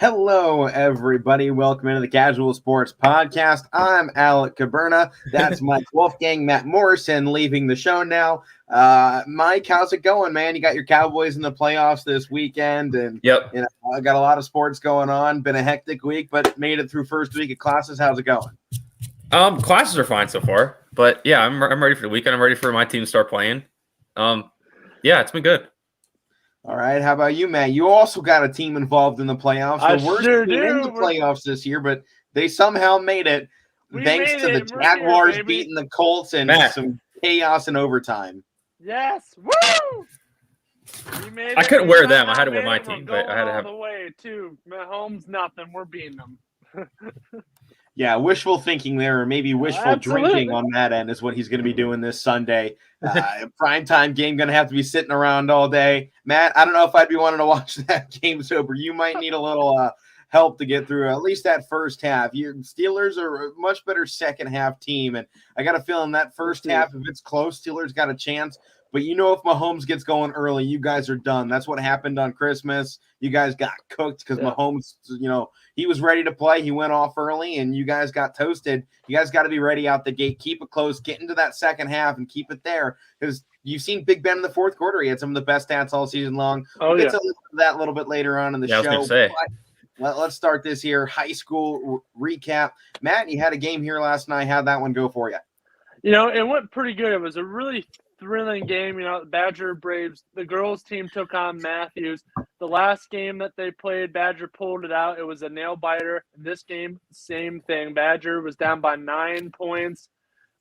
Hello, everybody. Welcome into the Casual Sports Podcast. I'm Alek, Koberna. That's Mike Wolfgang, Matt Morrison leaving the show now. Mike, how's it going, man? You got your Cowboys in the playoffs this weekend, and I got a lot of sports going on. Been a hectic week, but made it through first week of classes. How's it going? Classes are fine so far, but yeah, I'm ready for the weekend. I'm ready for my team to start playing. It's been good. All right. How about you, Matt? You also got a team involved in the playoffs. The worst team in the playoffs this year, but they somehow made it thanks to the Jaguars beating the Colts and some chaos in overtime. Yes. Woo! I couldn't wear them. I had to wear my team, but I had to have the way too. Mahomes, nothing. We're beating them. Yeah, wishful thinking there, or maybe wishful drinking on that end is what he's going to be doing this Sunday. Primetime game, going to have to be sitting around all day. Matt, I don't know if I'd be wanting to watch that game sober. You might need a little help to get through at least that first half. Your Steelers are a much better second half team, and I got a feeling that first half, if it's close, Steelers got a chance. But if Mahomes gets going early, you guys are done. That's what happened on Christmas. You guys got cooked because Mahomes, he was ready to play. He went off early, and you guys got toasted. You guys got to be ready out the gate. Keep it close. Get into that second half and keep it there because you've seen Big Ben in the fourth quarter. He had some of the best stats all season long. We'll get to that a little bit later on in the show. I was going to say. Let's start this here. High school recap. Matt, you had a game here last night. How'd that one go for you? It went pretty good. It was a really thrilling game. The Badger Braves, the girls team took on Matthews. The last game that they played, Badger pulled it out. It was a nail biter. This game, same thing. Badger was down by 9 points,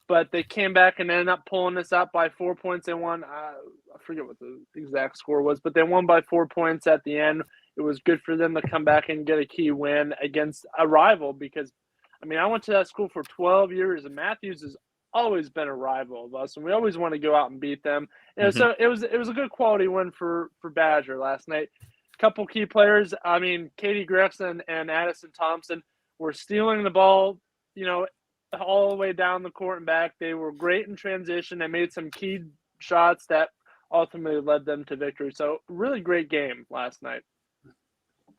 but they came back and ended up pulling this up by 4 points. They won. I forget what the exact score was, but they won by 4 points at the end. It was good for them to come back and get a key win against a rival because, I went to that school for 12 years, and Matthews is always been a rival of us, and we always want to go out and beat them. So it was a good quality win for Badger last night. Couple key players. Katie Gregson and Addison Thompson were stealing the ball, all the way down the court and back. They were great in transition. They made some key shots that ultimately led them to victory. So really great game last night.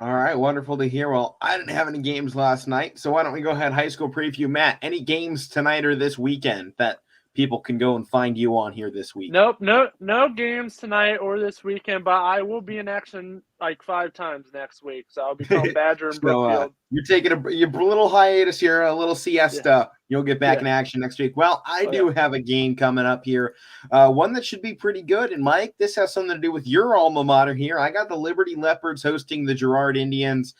All right, wonderful to hear. Well, I didn't have any games last night, so why don't we go ahead, high school preview. Matt, any games tonight or this weekend that people can go and find you on here this week? Nope, no games tonight or this weekend, but I will be in action like 5 times next week, so I'll be calling Badger and Brookfield. You're taking a little hiatus here, a little siesta. Yeah. You'll get back in action next week. Well, I do have a game coming up here, one that should be pretty good. And, Mike, this has something to do with your alma mater here. I got the Liberty Leopards hosting the Gerard Indians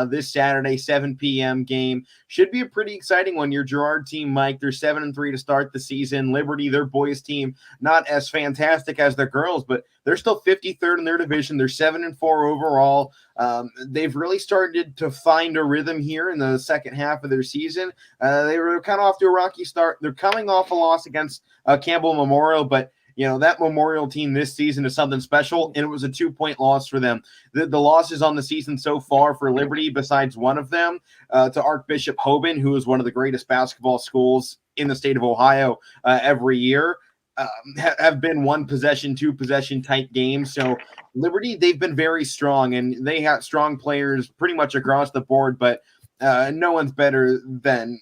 this Saturday, 7 p.m. game. Should be a pretty exciting one. Your Gerard team, Mike, they're 7-3 to start the season. Liberty, their boys team, not as fantastic as their girls, but they're still 53rd in their division. They're 7-4 overall. They've really started to find a rhythm here in the second half of their season. They were kind of off to a rocky start. They're coming off a loss against Campbell Memorial, but that Memorial team this season is something special, and it was a 2-point loss for them. The losses on the season so far for Liberty, besides one of them, to Archbishop Hoban, who is one of the greatest basketball schools in the state of Ohio every year, have been 1 possession, 2 possession type games. So Liberty, they've been very strong, and they have strong players pretty much across the board, but no one's better than,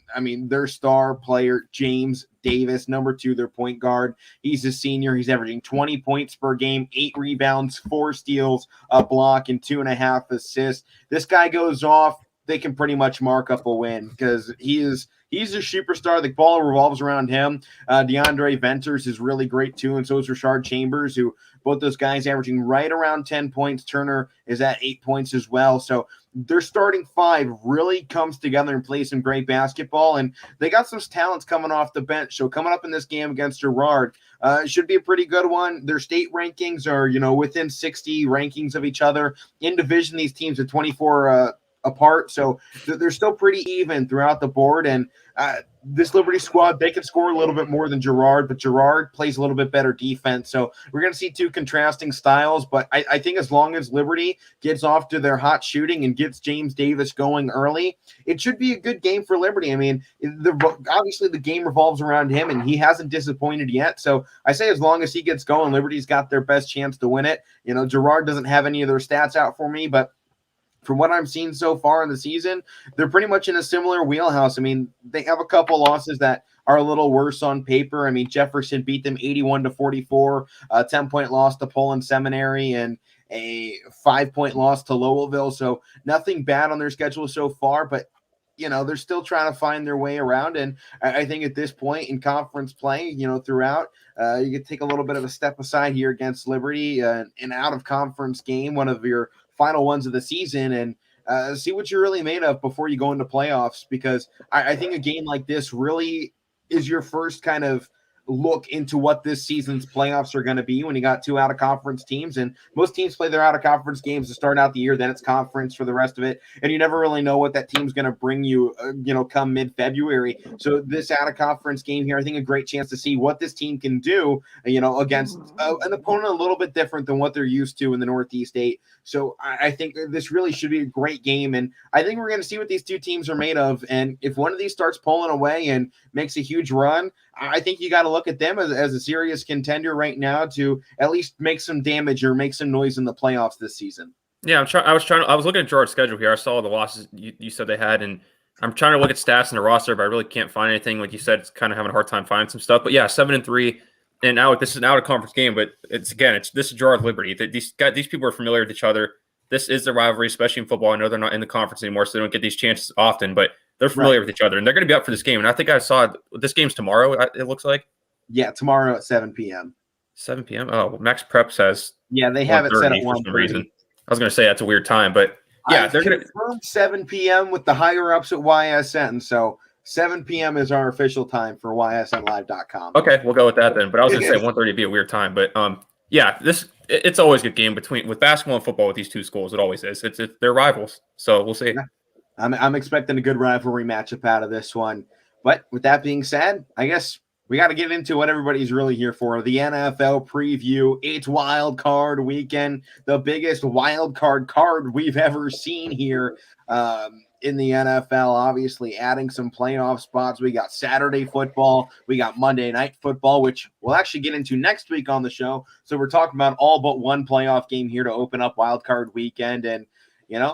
their star player, James Davis, number 2, their point guard. He's a senior. He's averaging 20 points per game, 8 rebounds, 4 steals, a block, and 2.5 assists. This guy goes off, they can pretty much mark up a win because he's a superstar. The ball revolves around him. DeAndre Venters is really great too, and so is Rashard Chambers, who both those guys averaging right around 10 points. Turner is at 8 points as well. So their starting 5 really comes together and plays some great basketball, and they got some talents coming off the bench. So coming up in this game against Gerard, it should be a pretty good one. Their state rankings are, within 60 rankings of each other. In division, these teams are 24 apart, so they're still pretty even throughout the board. And this Liberty squad, they can score a little bit more than Gerard, but Gerard plays a little bit better defense. So we're going to see 2 contrasting styles, but I think as long as Liberty gets off to their hot shooting and gets James Davis going early, it should be a good game for Liberty. Obviously the game revolves around him, and he hasn't disappointed yet. So I say as long as he gets going, Liberty's got their best chance to win it. Gerard doesn't have any of their stats out for me, but from what I'm seeing so far in the season, they're pretty much in a similar wheelhouse. I mean, they have a couple losses that are a little worse on paper. I mean, Jefferson beat them 81-44, a 10-point loss to Poland Seminary, and a 5-point loss to Lowellville. So nothing bad on their schedule so far, but they're still trying to find their way around. And I think at this point in conference play, throughout, you could take a little bit of a step aside here against Liberty, an out of conference game, one of your final ones of the season, and see what you're really made of before you go into playoffs. Because I think a game like this really is your first kind of look into what this season's playoffs are going to be when you got two out of conference teams, and most teams play their out of conference games to start out the year, then it's conference for the rest of it, and you never really know what that team's going to bring you come mid-February. So this out of conference game here, I think a great chance to see what this team can do against an opponent a little bit different than what they're used to in the Northeast 8. So I think this really should be a great game, and I think we're going to see what these two teams are made of. And if one of these starts pulling away and makes a huge run, I think you got to look at them as a serious contender right now to at least make some damage or make some noise in the playoffs this season. Yeah, I was looking at Gerard's schedule here. I saw the losses you said they had, and I'm trying to look at stats in the roster, but I really can't find anything. Like you said, it's kind of having a hard time finding some stuff. But yeah, 7-3, and now this is an out of conference game, but this is Gerard Liberty. These people are familiar with each other. This is the rivalry, especially in football. I know they're not in the conference anymore, so they don't get these chances often, but they're familiar with each other, and they're going to be up for this game. And I think I saw this game's tomorrow, it looks like. Yeah, tomorrow at 7 p.m. 7 p.m.? Oh, Max Prep says they have it set at 1:30 for some reason. I was going to say that's a weird time, but yeah, they're going to confirm 7 p.m. with the higher ups at YSN. So 7 p.m. is our official time for YSNlive.com. Okay, we'll go with that then. But I was going to say 1:30 would be a weird time, but yeah, it's always a good game with basketball and football with these two schools. It always is. They're rivals, so we'll see. Yeah. I'm expecting a good rivalry matchup out of this one. But with that being said, I guess we got to get into what everybody's really here for, the NFL preview. It's wild card weekend, the biggest wild card we've ever seen here in the NFL, obviously adding some playoff spots. We got Saturday football. We got Monday night football, which we'll actually get into next week on the show. So we're talking about all but one playoff game here to open up wild card weekend. And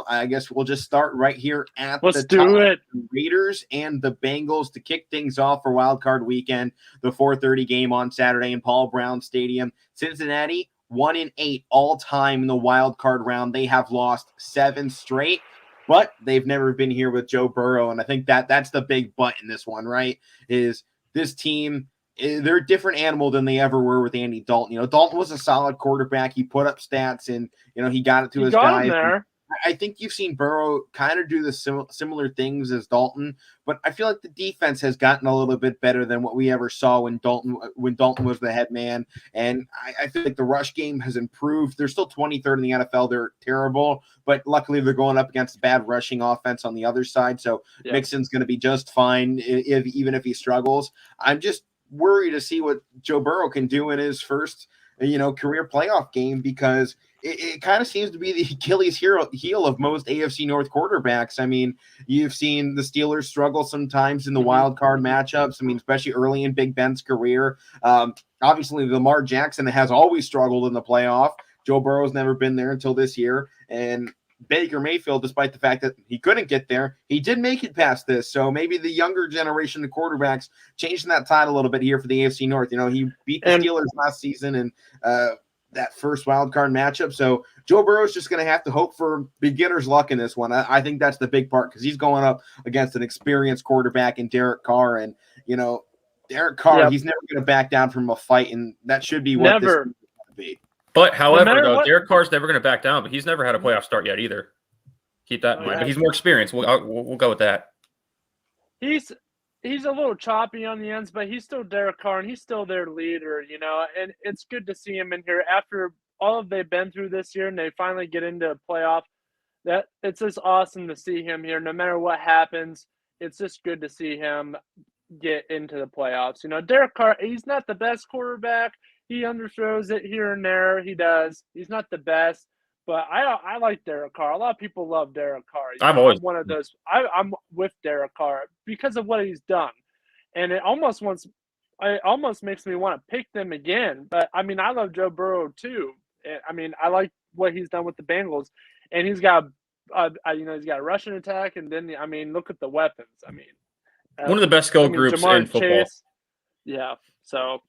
I guess we'll just start right here at Let's the do top. it. The Raiders and the Bengals to kick things off for Wild Card Weekend, the 4:30 game on Saturday in Paul Brown Stadium. Cincinnati 1-8 all time in the Wild Card round. They have lost 7 straight, but they've never been here with Joe Burrow, and I think that's the big but in this one, right? Is this team? They're a different animal than they ever were with Andy Dalton. Dalton was a solid quarterback. He put up stats, and he got it to his guys. There. I think you've seen Burrow kind of do the similar things as Dalton, but I feel like the defense has gotten a little bit better than what we ever saw when Dalton was the head man. And I feel like the rush game has improved. They're still 23rd in the NFL. They're terrible, but luckily they're going up against a bad rushing offense on the other side. So Mixon's going to be just fine even if he struggles. I'm just worried to see what Joe Burrow can do in his first career playoff game, because it kind of seems to be the Achilles heel of most AFC North quarterbacks. I mean, you've seen the Steelers struggle sometimes in the wild card matchups. I mean, especially early in Big Ben's career. Obviously, Lamar Jackson has always struggled in the playoff. Joe Burrow's never been there until this year. And Baker Mayfield, despite the fact that he couldn't get there, he did make it past this. So maybe the younger generation of quarterbacks changing that tide a little bit here for the AFC North. He beat the Steelers last season and that first wild card matchup. So Joe Burrow's just going to have to hope for beginner's luck in this one. I think that's the big part, because he's going up against an experienced quarterback in Derek Carr. And, Derek Carr, he's never going to back down from a fight, and that should be what this is going to be. But, however, Derek Carr's never going to back down, but he's never had a playoff start yet either. Keep that in mind. But he's more experienced. We'll go with that. He's a little choppy on the ends, but he's still Derek Carr, and he's still their leader, and it's good to see him in here after all they've been through this year, and they finally get into a playoff. That it's just awesome to see him here. No matter what happens, it's just good to see him get into the playoffs. Derek Carr, he's not the best quarterback. He underthrows it here and there. He does. He's not the best. But I like Derek Carr. A lot of people love Derek Carr. I'm always one of those. I'm with Derek Carr because of what he's done, and it almost makes me want to pick them again. But I mean, I love Joe Burrow too. I mean, I like what he's done with the Bengals, and he's got he's got a rushing attack, and then look at the weapons. One of the best skill groups Jamar in football. Chase, yeah. So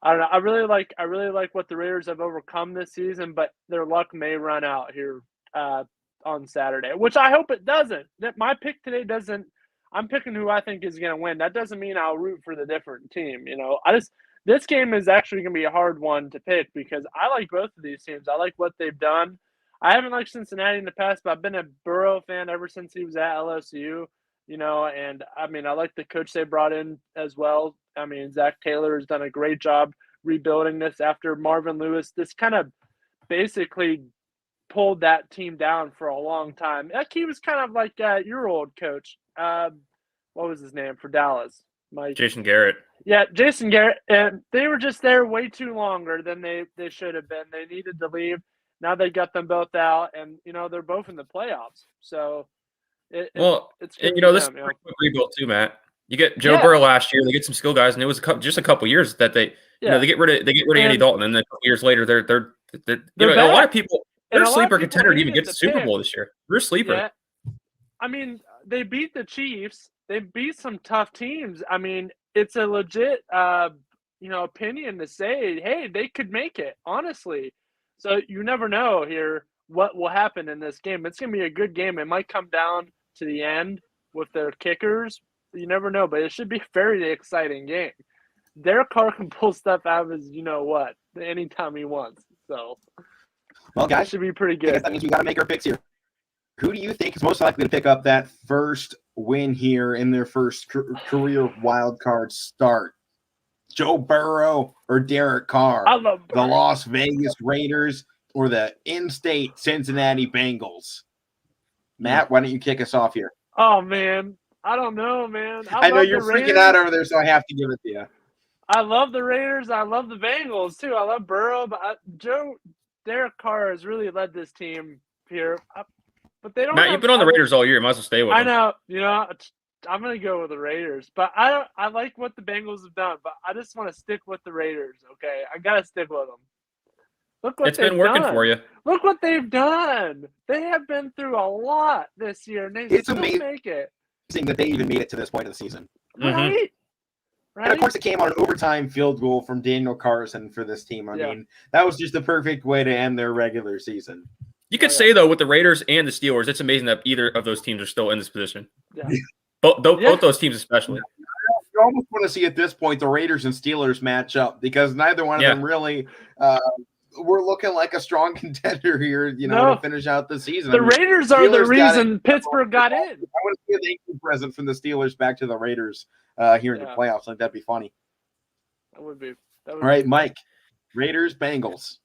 I don't know. I really like what the Raiders have overcome this season, but their luck may run out here on Saturday, which I hope it doesn't. My pick today doesn't. I'm picking who I think is going to win. That doesn't mean I'll root for the different team. This game is actually going to be a hard one to pick because I like both of these teams. I like what they've done. I haven't liked Cincinnati in the past, but I've been a Burrow fan ever since he was at LSU. And I like the coach they brought in as well. Zach Taylor has done a great job rebuilding this after Marvin Lewis. This kind of basically pulled that team down for a long time. He was kind of like your old coach. What was his name for Dallas? Jason Garrett. Yeah, Jason Garrett. And they were just there way too longer than they should have been. They needed to leave. Now they got them both out, and they're both in the playoffs. So it's good. This is a quick rebuild too, Matt. You get Joe Burrow last year. They get some skill guys, and it was just a couple years that they get rid of Andy Dalton, and then a couple years later they're a lot of people. They're a sleeper contender to even get to the Super Bowl this year. They're a sleeper. Yeah. They beat the Chiefs. They beat some tough teams. It's a legit, opinion to say, hey, they could make it, honestly. So you never know here what will happen in this game. It's going to be a good game. It might come down to the end with their kickers. You never know, but it should be a very exciting game. Derek Carr can pull stuff out of his you-know-what anytime he wants. So, well, guys, it should be pretty good. I guess that means we got to make our picks here. Who do you think is most likely to pick up that first win here in their first career wild card start? Joe Burrow or Derek Carr? I love the Las Vegas Raiders or the in-state Cincinnati Bengals? Matt, why don't you kick us off here? Oh, man. I don't know, man. I know you're freaking out over there, so I have to give it to you. I love the Raiders. I love the Bengals, too. I love Burrow, but Derek Carr has really led this team here. But they don't. Matt, you've been on the Raiders all year. You might as well stay with them. I know. I'm going to go with the Raiders. But I like what the Bengals have done, but I just want to stick with the Raiders, okay? I got to stick with them. Look what it's been working for you. Look what they've done. They have been through a lot this year, and they still make it. That they even made it to this point of the season. Right? Mm-hmm. And of course, it came on an overtime field goal from Daniel Carlson for this team. I mean, that was just the perfect way to end their regular season. You could say, though, with the Raiders and the Steelers, it's amazing that either of those teams are still in this position. Yeah. Both those teams especially. You almost want to see at this point the Raiders and Steelers match up because neither one of them really we're looking like a strong contender here, to finish out the season. The Raiders are the reason Pittsburgh got in. I want to see a thank you present from the Steelers back to the Raiders here in the playoffs. Like that'd be funny. That would be. All right, Mike. Raiders, Bengals.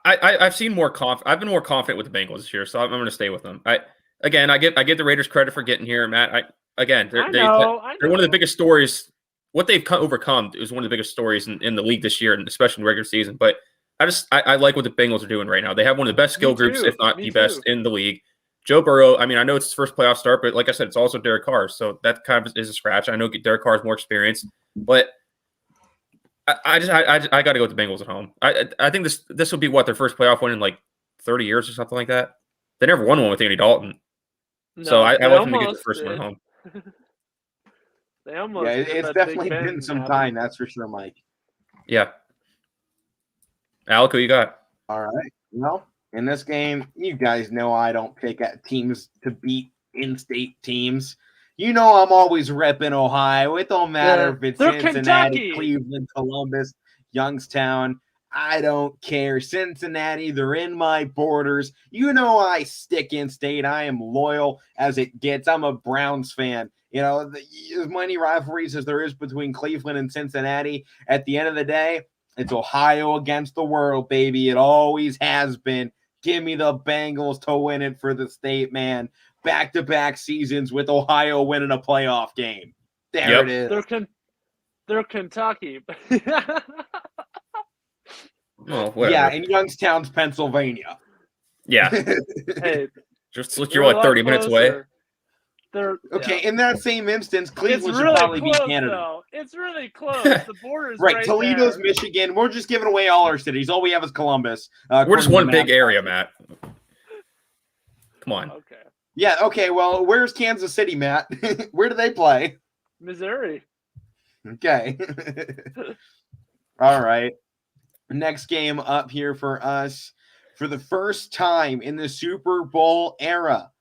I've seen more I've been more confident with the Bengals this year, so I'm going to stay with them. I give the Raiders credit for getting here, Matt. They're one of the biggest stories. What they've overcome is one of the biggest stories in the league this year, and especially in the regular season. But I like what the Bengals are doing right now. They have one of the best skill groups, if not the best in the league. Joe Burrow, I know it's his first playoff start, but like I said, it's also Derek Carr, so that kind of is a scratch. I know Derek Carr is more experienced, but I got to go with the Bengals at home. I think this will be their first playoff win in like 30 years or something like that. They never won one with Andy Dalton, so I like them to get the first one at home. They almost it's definitely been some time, that's for sure, Mike. Yeah. Alek, who you got? All right. Well, in this game, you guys know I don't pick at teams to beat in-state teams. I'm always repping Ohio. It don't matter if it's Cincinnati, Kentucky. Cleveland, Columbus, Youngstown. I don't care. Cincinnati, they're in my borders. I stick in state. I am loyal as it gets. I'm a Browns fan. As many rivalries as there is between Cleveland and Cincinnati, at the end of the day, it's Ohio against the world, baby. It always has been. Give me the Bengals to win it for the state, man. Back-to-back seasons with Ohio winning a playoff game. There it is. They're Kentucky. Well, whatever. Yeah, in Youngstown, Pennsylvania. Yeah. Hey, you're like 30 minutes away. In that same instance, Cleveland should probably be Canada. Though. It's really close. The border's right. Toledo's there. Michigan. We're just giving away all our cities. All we have is Columbus. We're just one big area, Matt. Come on. Okay. Yeah, okay. Well, where's Kansas City, Matt? Where do they play? Missouri. Okay. All right. Next game up here for us. For the first time in the Super Bowl era,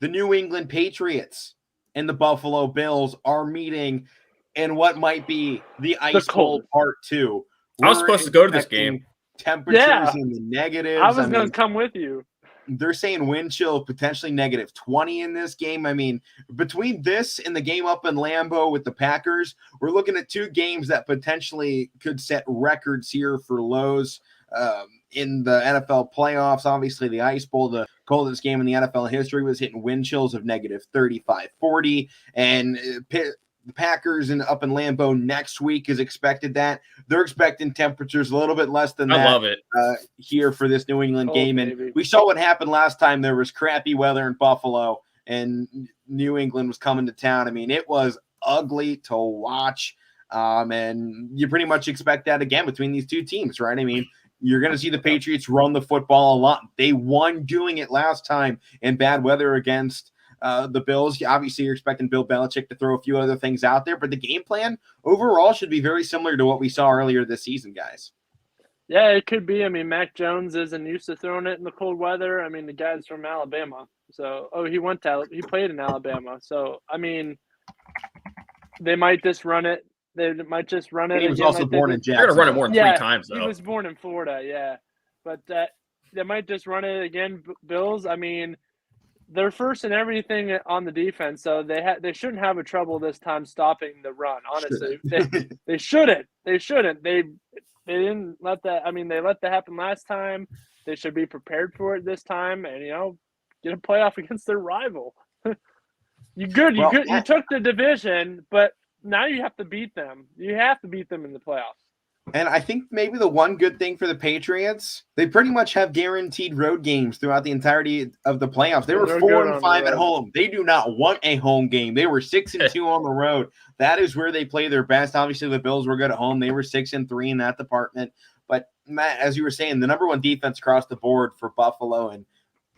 the New England Patriots and the Buffalo Bills are meeting in what might be the Ice Bowl Part 2. I was supposed to go to this game. Temperatures in the negatives. I was going to come with you. They're saying wind chill potentially -20 in this game. I mean, between this and the game up in Lambeau with the Packers, we're looking at two games that potentially could set records here for lows in the NFL playoffs. Obviously, the Ice Bowl, the coldest game in the NFL history, was hitting wind chills of -35, 40, and the Packers up in Lambeau next week is expected that. They're expecting temperatures a little bit less than that. I love it. Here for this New England game. Baby. And we saw what happened last time. There was crappy weather in Buffalo and New England was coming to town. I mean, it was ugly to watch. And you pretty much expect that again between these two teams, right? I mean, you're going to see the Patriots run the football a lot. They won doing it last time in bad weather against the Bills. Obviously, you're expecting Bill Belichick to throw a few other things out there, but the game plan overall should be very similar to what we saw earlier this season, guys. Yeah, it could be. I mean, Mac Jones isn't used to throwing it in the cold weather. I mean, the guy's from Alabama. So, he played in Alabama. So, I mean, they might just run it. They might just run it. He was also born in Jacksonville. They're going to run it more than 3 times, though. He was born in Florida, yeah. But they might just run it again, Bills. I mean, they're first in everything on the defense, so they shouldn't have a trouble this time stopping the run. Honestly, they shouldn't. They shouldn't. They didn't let that. I mean, they let that happen last time. They should be prepared for it this time, and get a playoff against their rival. You took the division, but now you have to beat them. You have to beat them in the playoffs. And I think maybe the one good thing for the Patriots, they pretty much have guaranteed road games throughout the entirety of the playoffs. They were 4-5 at home. They do not want a home game. They were 6-2 on the road. That is where they play their best. Obviously, the Bills were good at home. They were 6-3 in that department. But Matt, as you were saying, the number one defense across the board for Buffalo, and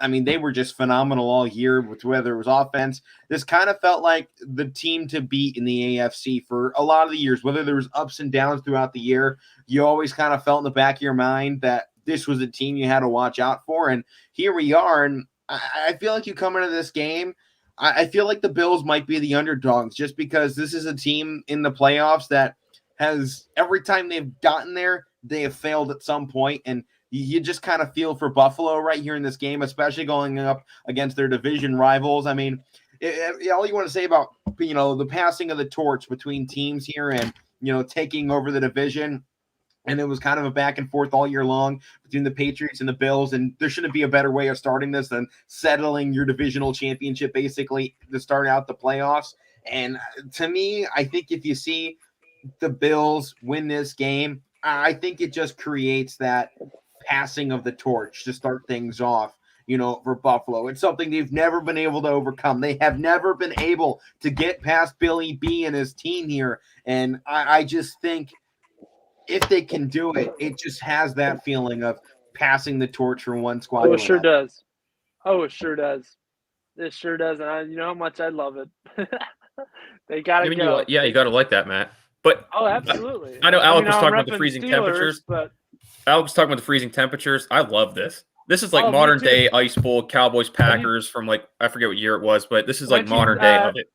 I mean, they were just phenomenal all year with whether it was offense. This kind of felt like the team to beat in the AFC for a lot of the years, whether there was ups and downs throughout the year. You always kind of felt in the back of your mind that this was a team you had to watch out for. And here we are. And I feel like you come into this game, I feel like the Bills might be the underdogs just because this is a team in the playoffs that has every time they've gotten there, they have failed at some point. And you just kind of feel for Buffalo right here in this game, especially going up against their division rivals. I mean, all you want to say about, the passing of the torch between teams here and, taking over the division. And it was kind of a back and forth all year long between the Patriots and the Bills. And there shouldn't be a better way of starting this than settling your divisional championship, basically, to start out the playoffs. And to me, I think if you see the Bills win this game, I think it just creates that passing of the torch to start things off, for Buffalo. It's something they've never been able to overcome. They have never been able to get past Billy B and his team here. And I just think if they can do it, it just has that feeling of passing the torch from one squad. Oh, it sure does. Oh, it sure does. It sure does. And you know how much I love it. They got to go. You got to like that, Matt. But absolutely. I know Alek was talking about the freezing temperatures. But Alek was talking about the freezing temperatures. I love this. This is like modern day Ice Bowl, Cowboys, Packers from I forget what year it was, but this is like modern day of it.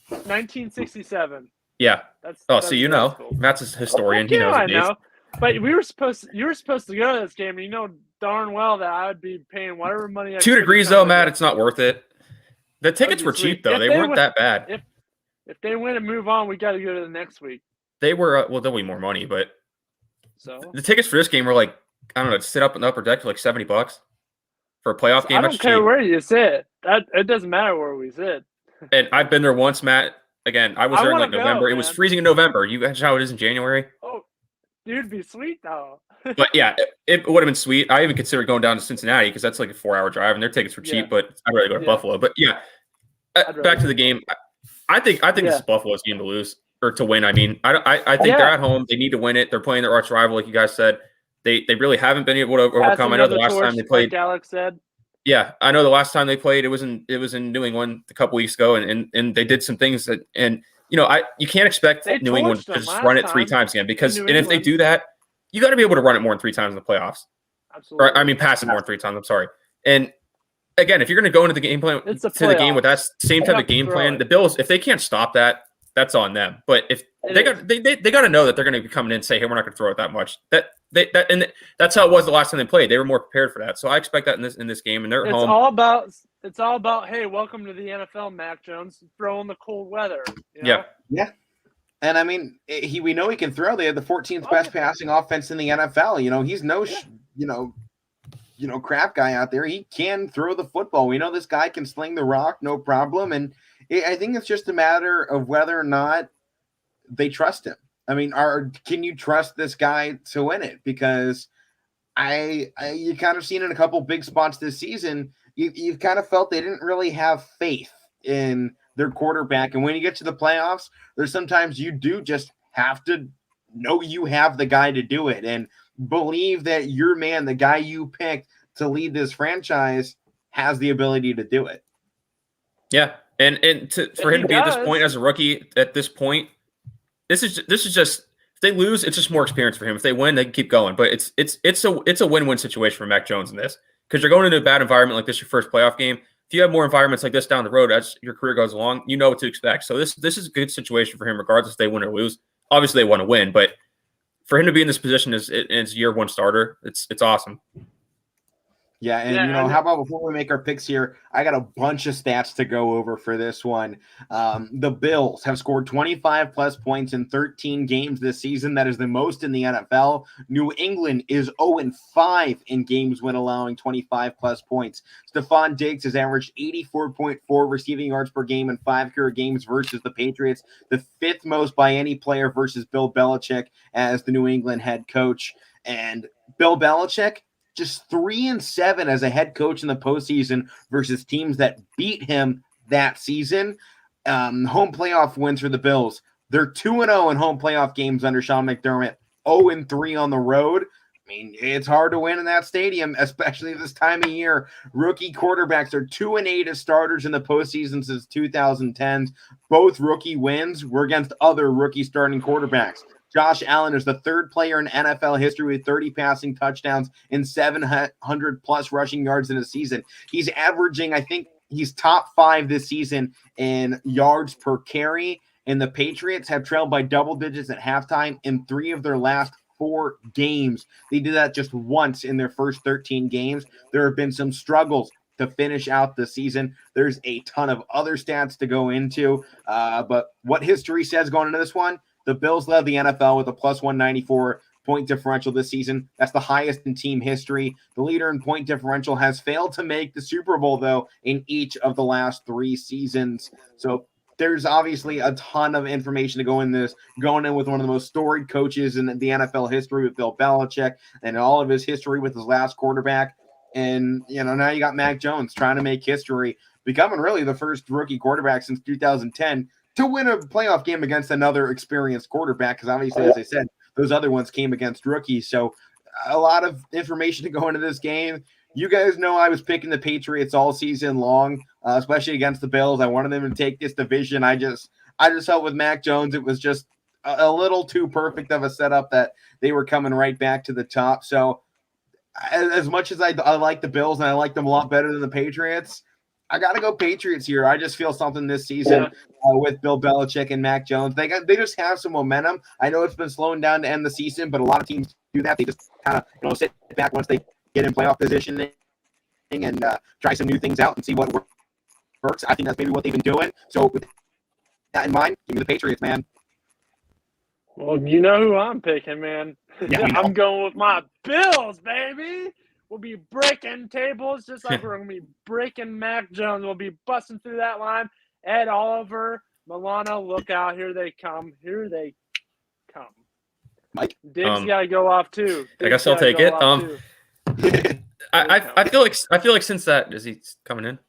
1967. Yeah. That's cool. Matt's a historian. He knows I know. But you were supposed to go to this game, and darn well that I would be paying whatever money. 2 degrees though, Matt. It's not worth it. The tickets were cheap though. They weren't that bad. If they win and move on, we got to go to the next week. They were there'll be more money, but so the tickets for this game were to sit up in the upper deck for $70 for a playoff game. I don't care where you sit. It doesn't matter where we sit. And I've been there once, Matt. Again, I was there in November. It was freezing in November. You guys know how it is in January. Oh, dude, it'd be sweet though. But yeah, it would have been sweet. I even considered going down to Cincinnati because that's like a 4-hour drive, and their tickets were cheap. But I'd rather go to Buffalo. But yeah, back to the game. I think this is Buffalo's game to lose or to win. I mean, I think they're at home. They need to win it. They're playing their arch rival, like you guys said. They really haven't been able to overcome. I know the last time they played, like Alek said. Yeah, I know the last time they played, it was in New England a couple weeks ago, and they did some things that, and you can't expect They New England torched to them just last run it 3 time times again, because in and New if they England. do that, you got to be able to run it more than 3 times in the playoffs. Absolutely. Or I mean, pass it more than 3 times. I'm sorry. And again, if you're going to go into the game plan It's the to the game with that playoffs. same You type have of to game throw plan, it. the Bills, if they can't stop that, that's on them. But if they got to know that they're going to be coming in and say, hey, we're not going to throw it that much. And that's how it was the last time they played. They were more prepared for that. So I expect that in this game, and they're at home. It's all about, hey, welcome to the NFL, Mac Jones. Throw in the cold weather. Yeah. And I mean, we know he can throw. They have the 14th best passing offense in the NFL. He's no crap guy out there. He can throw the football. We know this guy can sling the rock, no problem. And I think it's just a matter of whether or not they trust him. I mean, can you trust this guy to win it? Because you kind of seen in a couple big spots this season, you've kind of felt they didn't really have faith in their quarterback. And when you get to the playoffs, there's sometimes you do just have to know you have the guy to do it and believe that your man, the guy you picked to lead this franchise, has the ability to do it. Yeah. And for him to be at this point as a rookie, at this point, this is just, if they lose, it's just more experience for him. If they win, they can keep going. But it's a win-win situation for Mac Jones in this, because you're going into a bad environment like this, your first playoff game. If you have more environments like this down the road as your career goes along, you know what to expect. So this is a good situation for him, regardless if they win or lose. Obviously, they want to win, but for him to be in this position as year one starter, it's awesome. Yeah, and how about before we make our picks here, I got a bunch of stats to go over for this one. The Bills have scored 25-plus points in 13 games this season. That is the most in the NFL. New England is 0-5 in games when allowing 25-plus points. Stephon Diggs has averaged 84.4 receiving yards per game in 5 career games versus the Patriots, the 5th most by any player versus Bill Belichick as the New England head coach. And Bill Belichick, just 3-7 as a head coach in the postseason versus teams that beat him that season. Home playoff wins for the Bills. They're 2-0 in home playoff games under Sean McDermott, 0-3 on the road. I mean, it's hard to win in that stadium, especially this time of year. Rookie quarterbacks are 2-8 as starters in the postseason since 2010. Both rookie wins were against other rookie starting quarterbacks. Josh Allen is the 3rd player in NFL history with 30 passing touchdowns and 700-plus rushing yards in a season. He's averaging, I think he's top 5 this season in yards per carry, and the Patriots have trailed by double digits at halftime in 3 of their last 4 games. They did that just once in their first 13 games. There have been some struggles to finish out the season. There's a ton of other stats to go into, but what history says going into this one, the Bills led the NFL with a plus 194 point differential this season. That's the highest in team history. The leader in point differential has failed to make the Super Bowl, though, in each of the last 3 seasons. So there's obviously a ton of information to go in this, going in with one of the most storied coaches in the NFL history with Bill Belichick and all of his history with his last quarterback. And, now you got Mac Jones trying to make history, becoming really the first rookie quarterback since 2010 to win a playoff game against another experienced quarterback, because obviously, as I said, those other ones came against rookies. So a lot of information to go into this game. You guys know I was picking the Patriots all season long, especially against the Bills. I wanted them to take this division. I just felt with Mac Jones, it was just a little too perfect of a setup that they were coming right back to the top. So as much as I like the Bills and I like them a lot better than the Patriots, I got to go Patriots here. I just feel something this season with Bill Belichick and Mac Jones. They just have some momentum. I know it's been slowing down to end the season, but a lot of teams do that. They just kind of sit back once they get in playoff position and try some new things out and see what works. I think that's maybe what they've been doing. So with that in mind, give me the Patriots, man. Well, you know who I'm picking, man. Yeah, I'm going with my Bills, baby. We'll be breaking tables just like we're going to be breaking Mac Jones. We'll be busting through that line. Ed Oliver, Milano, look out. Here they come. Here they come. Mike? Diggs got to go off, too. I guess I'll take it. I feel like since that – is he coming in?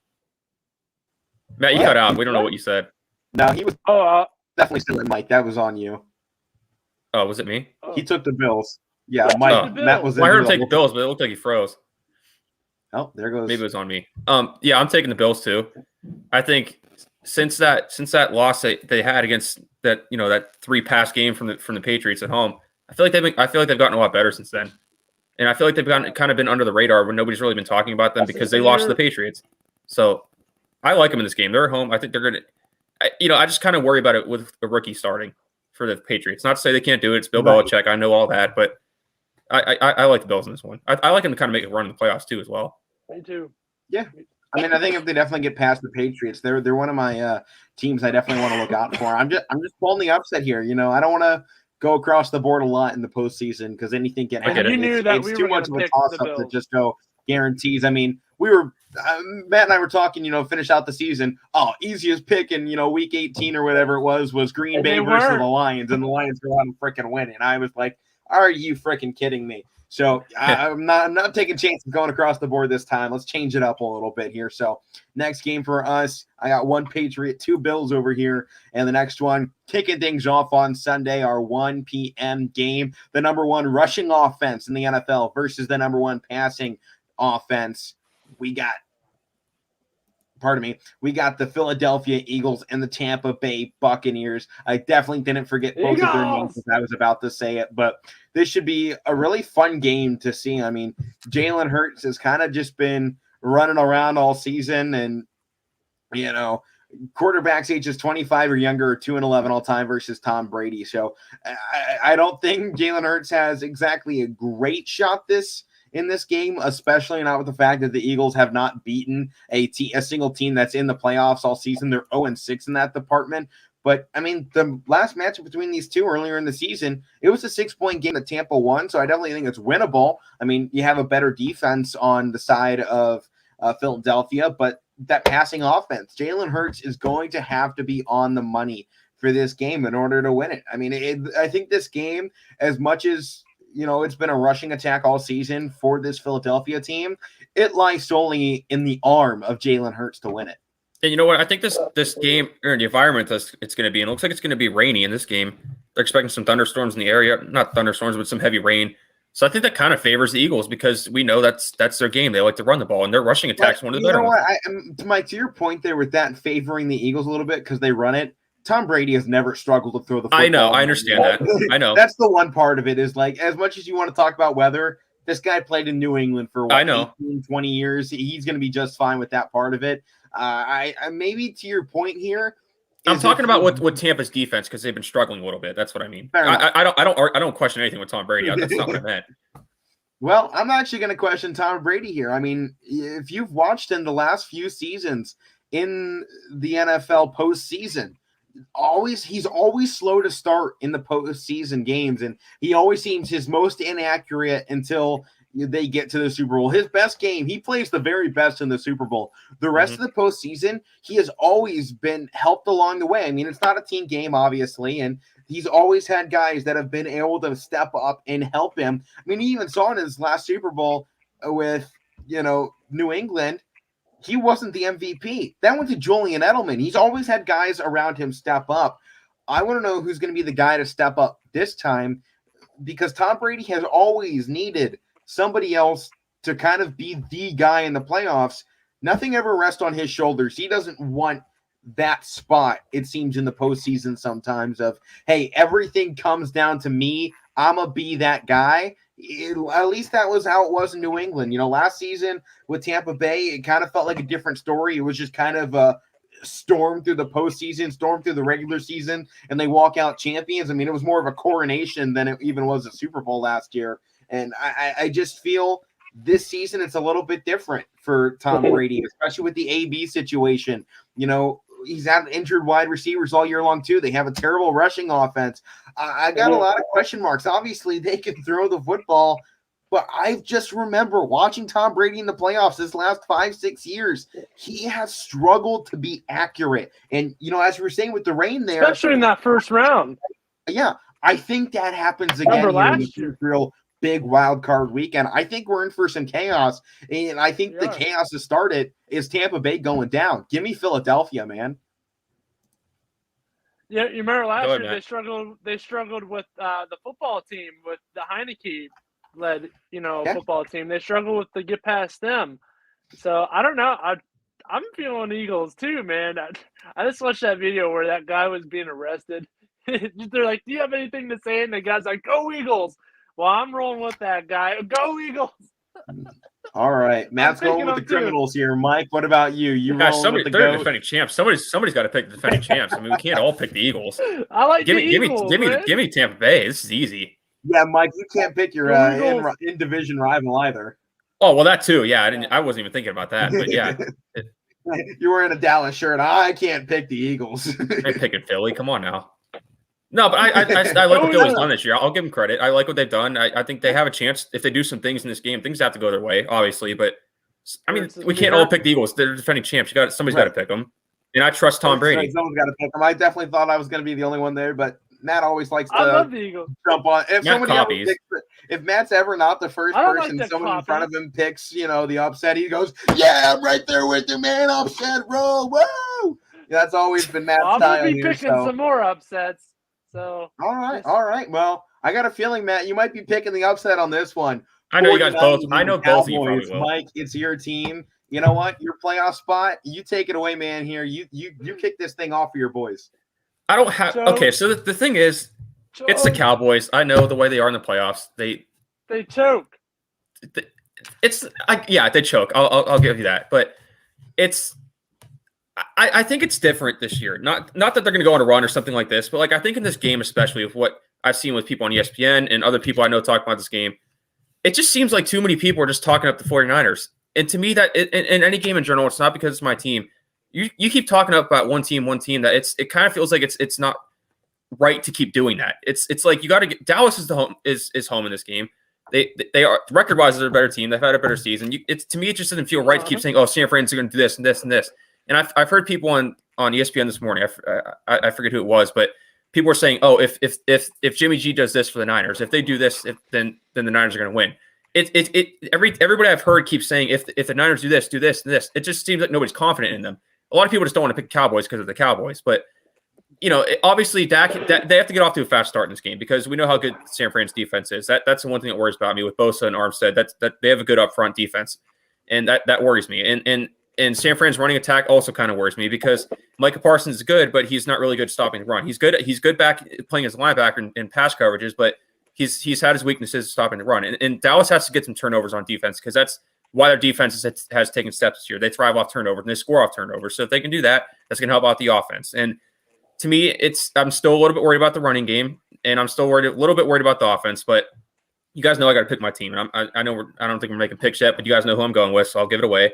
Matt, you cut out. We don't know what you said. No, he was definitely still in, Mike. That was on you. Oh, was it me? He took the Bills. Yeah, Mike. Matt was. I heard him take the Bills, but it looked like he froze. Oh, there goes. Maybe it was on me. Yeah, I'm taking the Bills too. I think since that loss they had against that that 3-pass game from the Patriots at home, I feel like they've gotten a lot better since then. And I feel like they've kind of been under the radar when nobody's really been talking about them because they lost to the Patriots. So I like them in this game. They're at home. I think they're going to. I just kind of worry about it with a rookie starting for the Patriots. Not to say they can't do it. It's Bill Belichick. I know all that, but I like the Bills in this one. I like them to kind of make a run in the playoffs too as well. Me too. Yeah. I mean, I think if they definitely get past the Patriots, they're one of my teams I definitely want to look out for. I'm just pulling the upset here. I don't want to go across the board a lot in the postseason because anything can happen. You knew that it's we too were much of a pick toss-up to just go guarantees. I mean, we were Matt and I were talking. Finish out the season. Oh, easiest pick in week 18 or whatever it was Green Bay versus the Lions, and the Lions were on freaking winning. And I was like, are you freaking kidding me? So I'm not taking chances going across the board this time. Let's change it up a little bit here. So next game for us, I got 1 Patriot, 2 Bills over here. And the next one, kicking things off on Sunday, our 1 p.m. game. The number 1 rushing offense in the NFL versus the number 1 passing offense. We got the Philadelphia Eagles and the Tampa Bay Buccaneers. I definitely didn't forget both of their names as I was about to say it, but this should be a really fun game to see. I mean, Jalen Hurts has kind of just been running around all season, and quarterbacks ages 25 or younger are 2-11 all time versus Tom Brady. So I don't think Jalen Hurts has exactly a great shot in this game, especially not with the fact that the Eagles have not beaten a single team that's in the playoffs all season. They're 0-6 in that department. But, I mean, the last matchup between these two earlier in the season, it was a 6-point game that Tampa won, so I definitely think it's winnable. I mean, you have a better defense on the side of Philadelphia, but that passing offense, Jalen Hurts is going to have to be on the money for this game in order to win it. I mean, I think this game, as much as it's been a rushing attack all season for this Philadelphia team, it lies solely in the arm of Jalen Hurts to win it. And you know what? I think this game, or the environment it's going to be, and it looks like it's going to be rainy in this game. They're expecting some thunderstorms in the area. Not thunderstorms, but some heavy rain. So I think that kind of favors the Eagles because we know that's their game. They like to run the ball, and their rushing attack's one of the better ones. Mike, to your point there with that favoring the Eagles a little bit because they run it, Tom Brady has never struggled to throw the football. I know. I understand that. I know. That's the one part of it is like, as much as you want to talk about weather, this guy played in New England for 18, 20 years. He's going to be just fine with that part of it. I maybe to your point here, I'm talking about with Tampa's defense because they've been struggling a little bit. That's what I mean. I don't question anything with Tom Brady. That's not what I meant. Well, I'm actually going to question Tom Brady here. I mean, if you've watched in the last few seasons in the NFL postseason, he's always slow to start in the postseason games, and he always seems his most inaccurate until they get to the Super Bowl. His best game, he plays the very best in the Super Bowl. The rest of the postseason, he has always been helped along the way. I mean, it's not a team game, obviously, and he's always had guys that have been able to step up and help him. I mean, he even saw in his last Super Bowl with, New England, he wasn't the MVP. That went to Julian Edelman. He's always had guys around him step up. I want to know who's going to be the guy to step up this time because Tom Brady has always needed somebody else to kind of be the guy in the playoffs. Nothing ever rests on his shoulders. He doesn't want that spot, it seems, in the postseason sometimes of, hey, everything comes down to me. I'm going to be that guy. At least that was how it was in New England. Last season with Tampa Bay, it kind of felt like a different story. It was just kind of a storm through the postseason, storm through the regular season, and they walk out champions. I mean, it was more of a coronation than it even was a Super Bowl last year. And I just feel this season it's a little bit different for Tom Brady, especially with the AB situation. He's had injured wide receivers all year long, too. They have a terrible rushing offense. I got a lot of question marks. Obviously, they can throw the football, but I just remember watching Tom Brady in the playoffs this last 5-6 years. He has struggled to be accurate. And, as you were saying with the rain there. Especially in that first round. Yeah, I think that happens again here in the real big wild card weekend. I think we're in for some chaos, and I think the chaos has started is Tampa Bay going down. Give me Philadelphia, man. Yeah, you remember last year they struggled with the football team, with the Heineke led football team. They struggled to get past them. So I don't know. I'm feeling Eagles too, man. I just watched that video where that guy was being arrested. They're like, "Do you have anything to say?" And the guy's like, "Go Eagles!" Well, I'm rolling with that guy. Go Eagles! All right, Matt's going with the criminals here. Mike, what about you? You Guys, rolling with the they're goat? defending champs. Somebody's got to pick the defending champs. I mean, we can't all pick the Eagles. I like the Eagles. Give me Tampa Bay. This is easy. Yeah, Mike, you can't pick your in division rival either. Oh well, that too. Yeah, I wasn't even thinking about that. But yeah, you were in a Dallas shirt. I can't pick the Eagles. I'm picking Philly. Come on now. No, but I like what Philly's done this year. I'll give them credit. I like what they've done. I think they have a chance if they do some things in this game. Things have to go their way, obviously. But I mean, we can't all pick the Eagles. They're defending champs. Somebody's got to pick them. And I trust Tom Brady. Someone's got to pick them. I definitely thought I was going to be the only one there, but Matt always likes to love the Eagles. jump on. If Matt's ever not the first person, someone in front of him picks, the upset, he goes, "Yeah, I'm right there with you, man. Upset roll, woo!" Yeah, that's always been Matt's style. I'm gonna be picking some more upsets. So all right. Well, I got a feeling, Matt, you might be picking the upset on this one. I know you guys both. I know both of you probably will. Mike, it's your team. You know what? Your playoff spot. You take it away, man. Here, you kick this thing off for your boys. I don't have. Okay, so the thing is, it's the Cowboys. I know the way they are in the playoffs. They choke. They choke. I'll give you that. But I think it's different this year. Not that they're going to go on a run or something like this, but I think in this game, especially with what I've seen with people on ESPN and other people I know talk about this game, it just seems like too many people are just talking up the 49ers. And to me, that in any game in general, it's not because it's my team. You keep talking up about one team that it kind of feels like it's not right to keep doing that. It's like you got to get Dallas is home in this game. They are record wise they're a better team. They've had a better season. To me it just doesn't feel right to keep saying, "Oh, San Francisco are going to do this and this and this." And I've heard people on ESPN this morning. I forget who it was, but people were saying, "Oh, if Jimmy G does this for the Niners, if they do this, then the Niners are going to win." Everybody I've heard keeps saying if the Niners do this and this. It just seems like nobody's confident in them. A lot of people just don't want to pick Cowboys because of the Cowboys, but obviously Dak they have to get off to a fast start in this game because we know how good San Fran's defense is. That's the one thing that worries about me with Bosa and Armstead. That they have a good upfront defense, and that worries me. And San Fran's running attack also kind of worries me because Micah Parsons is good, but he's not really good stopping the run. He's good back playing as a linebacker in pass coverages, but he's had his weaknesses stopping the run. And Dallas has to get some turnovers on defense because that's why their defense has taken steps this year. They thrive off turnovers and they score off turnovers. So if they can do that, that's going to help out the offense. And to me, I'm still a little bit worried about the running game, and I'm still a little bit worried about the offense. But you guys know I got to pick my team, and I know I don't think we're making picks yet, but you guys know who I'm going with, so I'll give it away.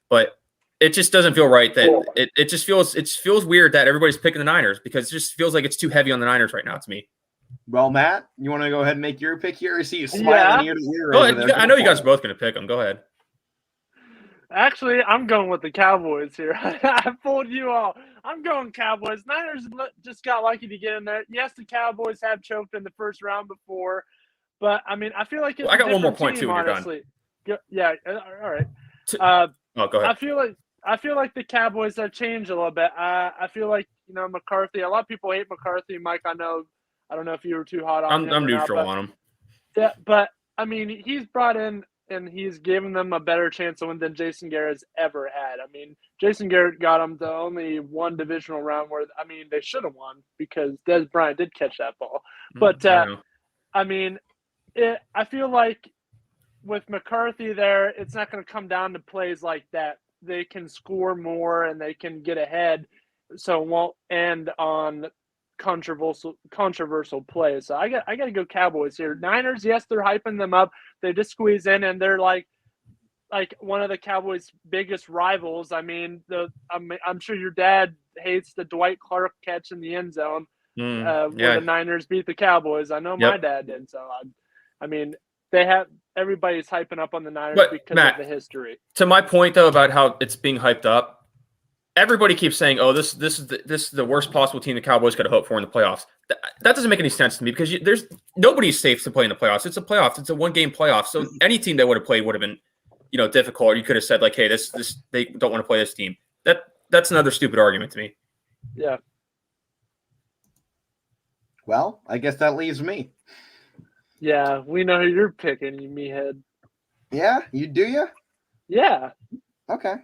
But it just doesn't feel right that it just feels weird that everybody's picking the Niners because it just feels like it's too heavy on the Niners right now to me. Well, Matt, you want to go ahead and make your pick here? I see you smiling ear to ear. Go ahead. I know you guys are both going to pick them. Go ahead. Actually, I'm going with the Cowboys here. I fooled you all. I'm going Cowboys. Niners just got lucky to get in there. Yes, the Cowboys have choked in the first round before, but I mean, I feel like it's I got one more point team, too. Honestly, yeah. All right. Go ahead. I feel like the Cowboys have changed a little bit. I feel like McCarthy. A lot of people hate McCarthy. Mike, I don't know if you were too hot on him. I'm neutral on him. Yeah, but I mean, he's brought in. And he's given them a better chance to win than Jason Garrett's ever had. I mean, Jason Garrett got them to only one divisional round where, I mean, they should have won because Des Bryant did catch that ball. But, I mean, I feel like with McCarthy there, it's not going to come down to plays like that. They can score more and they can get ahead, so it won't end on controversial plays. So I got to go Cowboys here. Niners, yes, they're hyping them up. They just squeeze in and they're like one of the Cowboys' biggest rivals. I mean, I'm sure your dad hates the Dwight Clark catch in the end zone where the Niners beat the Cowboys. I know my dad did. So I mean, everybody's hyping up on the Niners because of the history. To my point though about how it's being hyped up, everybody keeps saying, "Oh, this is the worst possible team the Cowboys could have hoped for in the playoffs." That doesn't make any sense to me because nobody's safe to play in the playoffs. It's a playoffs. It's a one-game playoff. So any team that would have played would have been, difficult. You could have said like, "Hey, this they don't want to play this team." That's another stupid argument to me. Yeah. Well, I guess that leaves me. Yeah, we know who you're picking, you meathead. Yeah, you do ya? Yeah. Okay.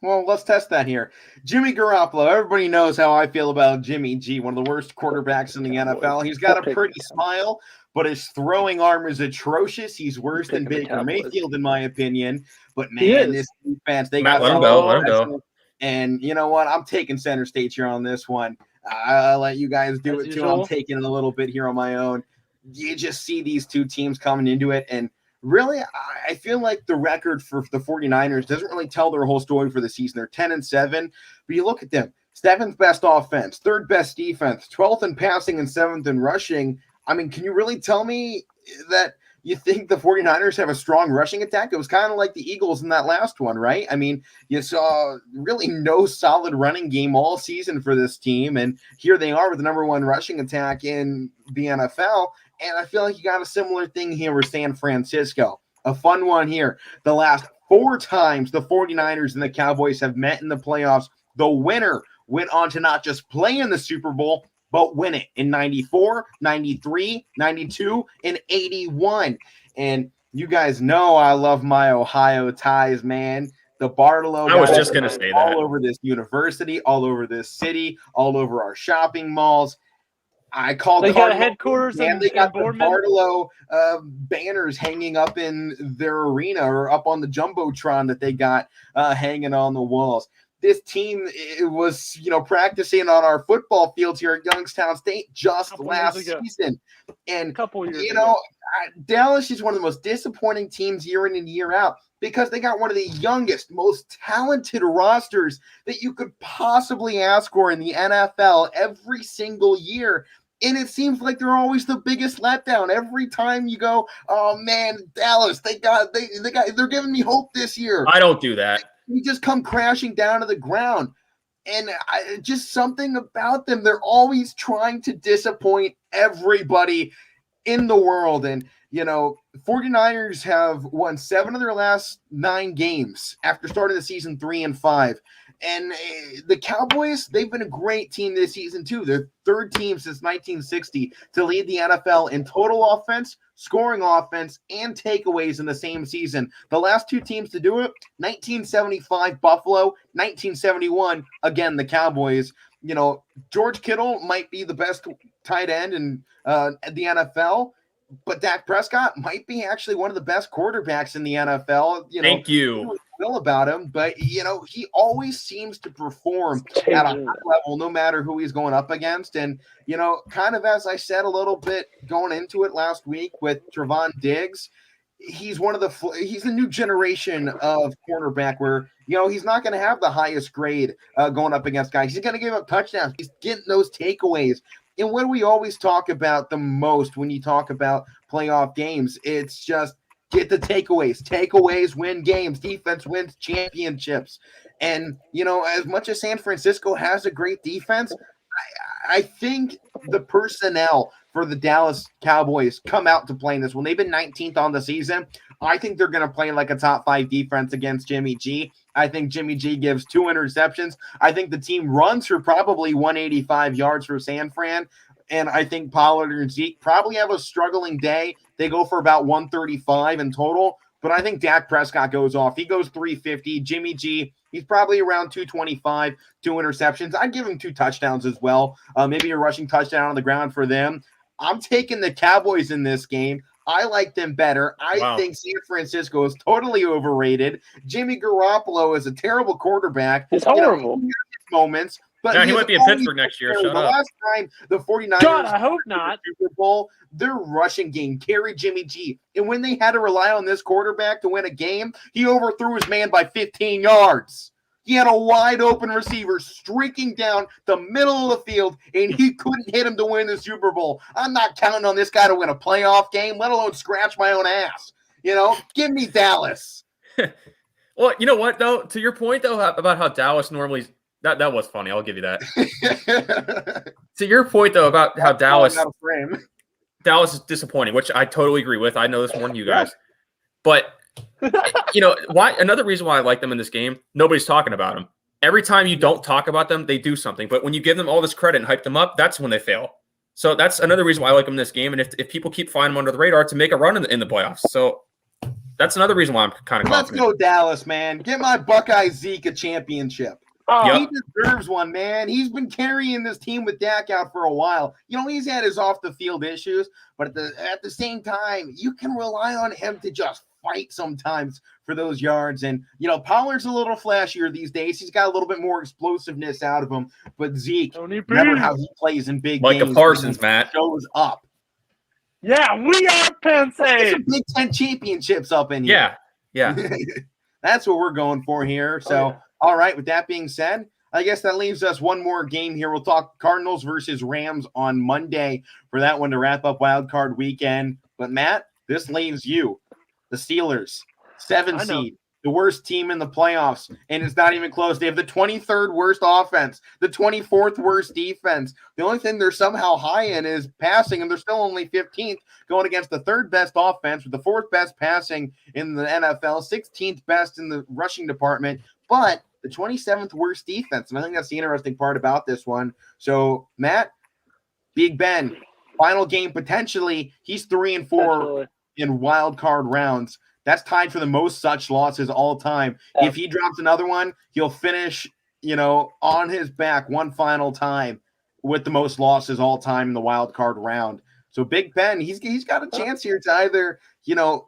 Well, let's test that here. Jimmy Garoppolo. Everybody knows how I feel about Jimmy G, one of the worst quarterbacks in the NFL. He's got a pretty smile, but his throwing arm is atrocious. He's worse than Baker Mayfield, in my opinion. But, man, this defense, they got let him go. Let him go. And you know what? I'm taking center stage here on this one. I'll let you guys do it, too. I'm taking it a little bit here on my own. You just see these two teams coming into it, and really, I feel like the record for the 49ers doesn't really tell their whole story for the season. They're 10-7, but you look at them, 7th best offense, 3rd best defense, 12th in passing and 7th in rushing. I mean, can you really tell me that you think the 49ers have a strong rushing attack? It was kind of like the Eagles in that last one, right? I mean, you saw really no solid running game all season for this team, and here they are with the number 1 rushing attack in the NFL. And I feel like you got a similar thing here with San Francisco. A fun one here. The last 4 times the 49ers and the Cowboys have met in the playoffs, the winner went on to not just play in the Super Bowl, but win it in 94, 93, 92, and 81. And you guys know I love my Ohio ties, man. The Bartolo I was just going to say that. All over this university, all over this city, all over our shopping malls. I called. They got a headquarters and they got the Bartolo banners hanging up in their arena or up on the jumbotron that they got hanging on the walls. This team was, practicing on our football fields here at Youngstown State just last season, and Dallas is one of the most disappointing teams year in and year out because they got one of the youngest, most talented rosters that you could possibly ask for in the NFL every single year. And it seems like they're always the biggest letdown. Every time you go, oh man, Dallas, they're giving me hope this year. I don't do that. You just come crashing down to the ground. And just something about them. They're always trying to disappoint everybody in the world. And, 49ers have won 7 of their last 9 games after starting the season 3-5. And the Cowboys, they've been a great team this season, too. They're 3rd team since 1960 to lead the NFL in total offense, scoring offense, and takeaways in the same season. The last 2 teams to do it, 1975 Buffalo, 1971, again, the Cowboys. George Kittle might be the best tight end in the NFL, but Dak Prescott might be actually one of the best quarterbacks in the NFL. Thank you. About him, but he always seems to perform at a high level no matter who he's going up against. And kind of as I said a little bit going into it last week with Trevon Diggs, he's he's the new generation of cornerback where he's not going to have the highest grade going up against guys. He's going to give up touchdowns. He's getting those takeaways. And what do we always talk about the most when you talk about playoff games? It's just get the takeaways. Takeaways win games. Defense wins championships. And, as much as San Francisco has a great defense, I think the personnel for the Dallas Cowboys come out to play in this one. They've been 19th on the season. I think they're going to play like a top 5 defense against Jimmy G. I think Jimmy G gives 2 interceptions. I think the team runs for probably 185 yards for San Fran. And I think Pollard and Zeke probably have a struggling day. They go for about 135 in total. But I think Dak Prescott goes off. He goes 350. Jimmy G, he's probably around 225, 2 interceptions. I'd give him 2 touchdowns as well. Maybe a rushing touchdown on the ground for them. I'm taking the Cowboys in this game. I like them better. I think San Francisco is totally overrated. Jimmy Garoppolo is a terrible quarterback. It's horrible. Moments. But yeah, he might be in Pittsburgh next year. The last time the 49ers God, I hope not. Super Bowl, their rushing game carried Jimmy G. And when they had to rely on this quarterback to win a game, he overthrew his man by 15 yards. He had a wide open receiver streaking down the middle of the field, and he couldn't hit him to win the Super Bowl. I'm not counting on this guy to win a playoff game, let alone scratch my own ass. Give me Dallas. Well, you know what, though? To your point, though, about how Dallas normally – that was funny. I'll give you that. To your point, though, about how Dallas is disappointing, which I totally agree with. I know this more than you guys. But, why? Another reason why I like them in this game, nobody's talking about them. Every time you don't talk about them, they do something. But when you give them all this credit and hype them up, that's when they fail. So that's another reason why I like them in this game. And if people keep flying them under the radar to make a run in the playoffs. So that's another reason why I'm kind of Let's confident. go Dallas, man. Get my Buckeye Zeke a championship. Oh, He deserves one, man. He's been carrying this team with Dak out for a while. He's had his off-the-field issues, but at the same time, you can rely on him to just fight sometimes for those yards. And, Pollard's a little flashier these days. He's got a little bit more explosiveness out of him. But Zeke, remember how he plays in big Micah games. Parsons, Matt. Shows up. yeah, we are Penn State. Some Big Ten championships up in here. Yeah. That's what we're going for here. So, All right, with that being said, I guess that leaves us one more game here. We'll talk Cardinals versus Rams on Monday for that one to wrap up Wild Card Weekend. But, Matt, this leaves you, the Steelers, 7 seed, the worst team in the playoffs, and it's not even close. They have the 23rd worst offense, the 24th worst defense. The only thing they're somehow high in is passing, and they're still only 15th, going against the 3rd best offense with the 4th best passing in the NFL, 16th best in the rushing department, but the 27th worst defense. And I think that's the interesting part about this one. So, Matt, Big Ben, final game potentially, he's 3-4 in wild card rounds. That's tied for the most such losses all time. Yeah. If he drops another one, he'll finish, on his back one final time with the most losses all time in the wild card round. So Big Ben, he's got a chance here to either,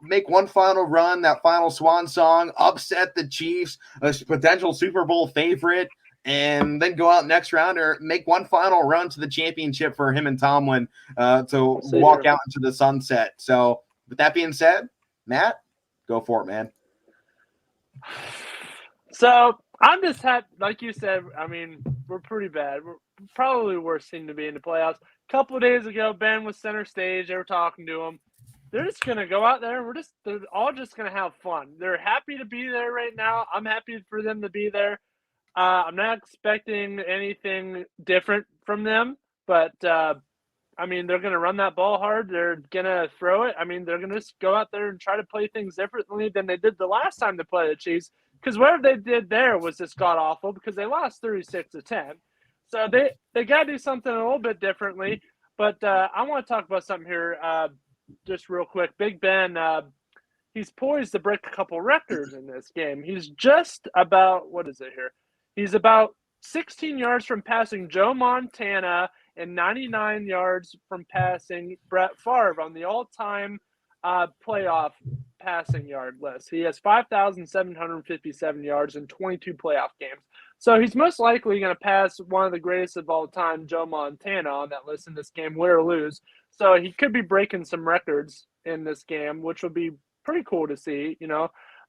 make one final run, that final swan song, upset the Chiefs, a potential Super Bowl favorite, and then go out next round or make one final run to the championship for him and Tomlin to walk out into the sunset. So with that being said, Matt, go for it, man. So I'm just happy, like you said, I mean, we're pretty bad. We're probably the worst team to be in the playoffs. A couple of days ago, Ben was center stage. They were talking to him. They're just going to go out there. They're all just going to have fun. They're happy to be there right now. I'm happy for them to be there. I'm not expecting anything different from them, but I mean, they're going to run that ball hard. They're going to throw it. I mean, they're going to just go out there and try to play things differently than they did the last time they played the Chiefs, because whatever they did there was just god-awful because they lost 36-10. So they got to do something a little bit differently. But I want to talk about something here just real quick. Big Ben, he's poised to break a couple records in this game. He's just about, what is it here? He's about 16 yards from passing Joe Montana and 99 yards from passing Brett Favre on the all-time playoff passing yard list. He has 5,757 yards in 22 playoff games. So he's most likely going to pass one of the greatest of all time, Joe Montana, on that list in this game, win or lose. So he could be breaking some records in this game, which would be pretty cool to see,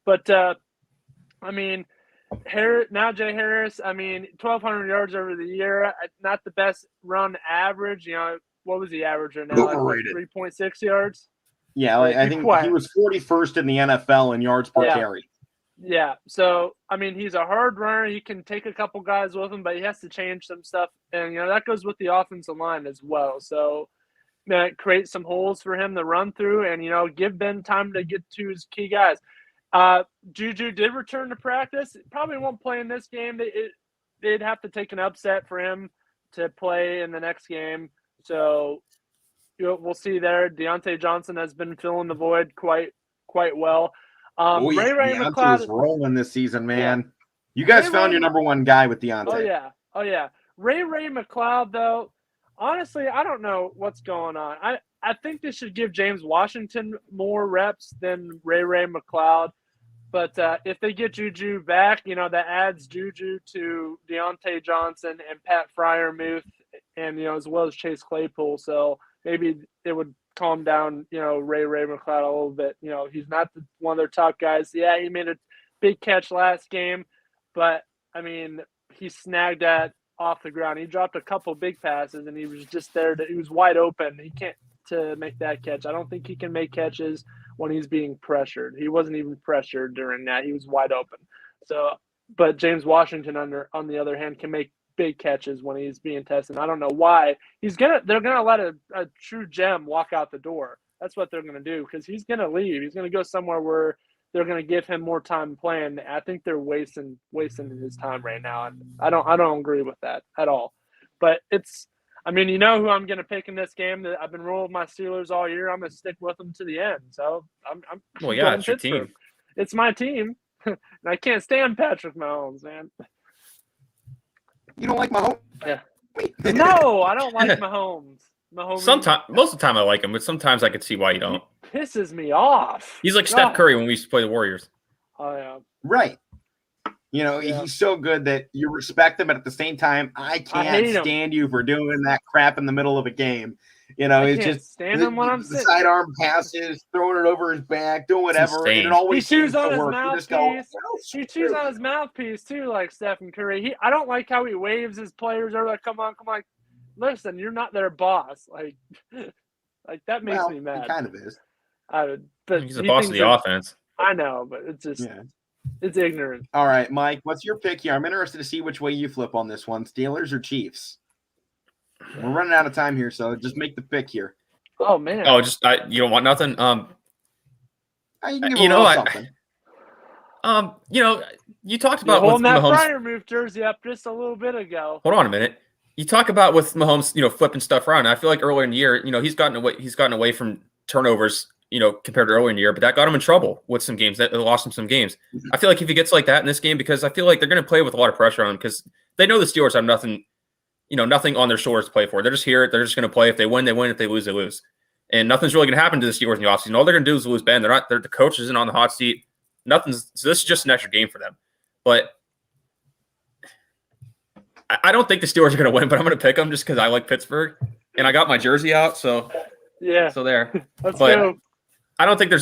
But, I mean, Najee Harris, I mean, 1,200 yards over the year, not the best run average. What was he averaging now? Overrated. 3.6 yards? Yeah, I think he was 41st in the NFL in yards per carry. Yeah, so, I mean, he's a hard runner. He can take a couple guys with him, but he has to change some stuff. And, that goes with the offensive line as well. So, create some holes for him to run through and, give Ben time to get to his key guys. Juju did return to practice. Probably won't play in this game. They'd have to take an upset for him to play in the next game. So we'll see there. Deontay Johnson has been filling the void quite well. Ray McLeod is rolling this season, man. Yeah. You guys found your number one guy with Deontay. Oh yeah. Ray McLeod, though, honestly, I don't know what's going on. I think they should give James Washington more reps than Ray McLeod. But if they get Juju back, that adds Juju to Deontay Johnson and Pat Freiermuth and, as well as Chase Claypool. So maybe it would calm down, Ray McLeod a little bit. He's not one of their top guys. Yeah, he made a big catch last game. But, I mean, he snagged that off the ground. He dropped a couple big passes, and he was just there. He was wide open. He can't to make that catch. I don't think he can make catches when he's being pressured. He wasn't even pressured during that. He was wide open. So, but James Washington, on the other hand, can make big catches when he's being tested. I don't know why. They're gonna let a true gem walk out the door. That's what they're gonna do, because he's gonna leave. He's gonna go somewhere where they're gonna give him more time playing. I think they're wasting his time right now, and I don't agree with that at all. But I mean, you know who I'm going to pick in this game? That I've been rolling with my Steelers all year. I'm going to stick with them to the end. So I'm Well, yeah, going it's your Pittsburgh. team. It's my team, and I can't stand Patrick Mahomes, man. You don't like Mahomes? Yeah. No, I don't like Mahomes. Sometimes, most of the time I like him, but sometimes I could see why you don't. He pisses me off. He's like Steph Curry when we used to play the Warriors. Oh, yeah. Right. You know, he's so good that you respect him, but at the same time, I can't stand you for doing that crap in the middle of a game. You know, it's just stand him when I'm the sitting. sidearm passes, throwing it over his back, doing whatever, and it always he chews seems on to his work. mouthpiece. He chews on his mouthpiece too, like Stephen Curry. I don't like how he waves his players. They're like, "Come on, come on!" Listen, you're not their boss. Like that makes me mad. He kind of is. But he's the boss of the offense. I know, but it's just it's ignorant. All right, Mike, what's your pick here? I'm interested to see which way you flip on this one: Steelers or Chiefs. We're running out of time here, so just make the pick here. Oh man! Oh, you don't want nothing. You know something. You talked about holding that Mahomes. Fryer move jersey up just a little bit ago. Hold on a minute. You talk about with Mahomes, flipping stuff around. I feel like earlier in the year, he's gotten away from turnovers, compared to earlier in the year, but that got him in trouble with some games. That lost him some games. I feel like if he gets like that in this game, because I feel like they're going to play with a lot of pressure on him because they know the Steelers have nothing, nothing on their shoulders to play for. They're just here. They're just going to play. If they win, they win. If they lose, they lose. And nothing's really going to happen to the Steelers in the offseason. All they're going to do is lose Ben. The coach isn't on the hot seat. So this is just an extra game for them. But I don't think the Steelers are going to win, but I'm going to pick them just because I like Pittsburgh. And I got my jersey out, so yeah. So there. Let's go. I don't think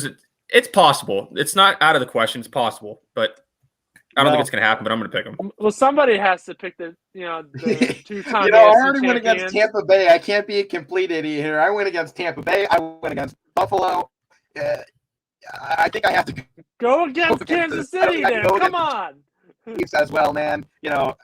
it's possible. It's not out of the question. It's possible, but I don't think it's going to happen, but I'm going to pick them. Well, somebody has to pick the two-time I already went against Tampa Bay. I can't be a complete idiot here. I went against Tampa Bay. I went against Buffalo. I think I have to go against Kansas City then. Come on. As well, man. They're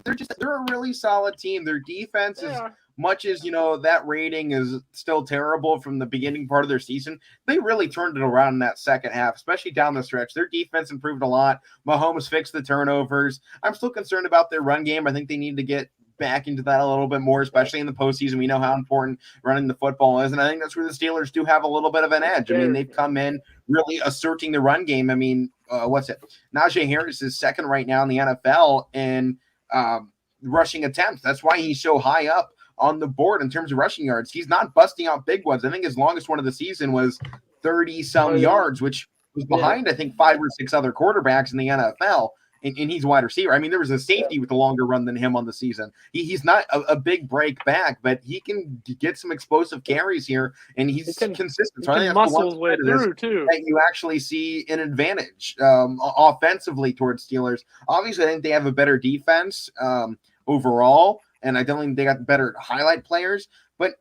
a really solid team. Their defense is much as that rating is still terrible from the beginning part of their season. They really turned it around in that second half, especially down the stretch. Their defense improved a lot. Mahomes fixed the turnovers. I'm still concerned about their run game. I think they need to get back into that a little bit more, especially in the postseason. We know how important running the football is, and I think that's where the Steelers do have a little bit of an edge. I mean, they've come in really asserting the run game. I mean, Najee Harris is second right now in the NFL in rushing attempts. That's why he's so high up on the board in terms of rushing yards. He's not busting out big ones. I think his longest one of the season was 30-some yards, which was behind, I think, 5 or 6 other quarterbacks in the NFL, and he's a wide receiver. I mean, there was a safety with a longer run than him on the season. He's not a big break back, but he can get some explosive carries here, and he's consistent. So I think that's muscle his way through, too. That you actually see an advantage offensively towards Steelers. Obviously, I think they have a better defense overall, and I don't think they got better highlight players. But